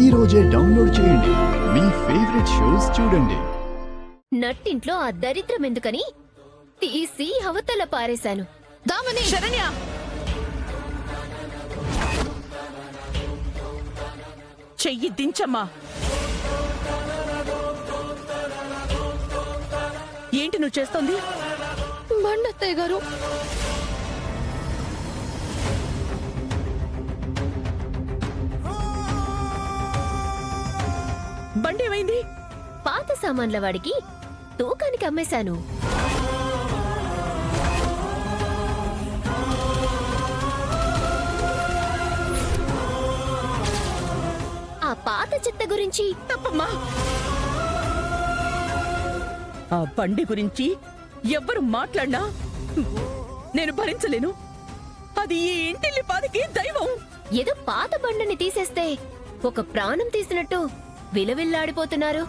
ఈ రోజే డౌన్లోడ్ చేయండి. మీ ఫేవరెట్ షోస్ చూడండి. నట్టింట్లో ఆ దరిద్రం ఎందుకని తీసి అవతల పారేశాను. దామని శరణ్య, చెయ్యి దించమ్మా. ఏంటి నువ్వు చేస్తోంది? బండత్తయ్య గారు, బండి ఏమైంది? పాత సామాన్ల వాడికి తూకానికి అమ్మేశాను. ఆ పాత చెత్త గురించి తప్పమ్మా. ఆ బండి గురించి ఎవ్వరు మాట్లాడినా నేను భరించలేను. అది ఈ ఇంటిల్లి పాదికి దైవం. ఏదో పాత బండిని తీసేస్తే ఒక ప్రాణం తీసినట్టు విలవిల్లాడిపోతున్నారు.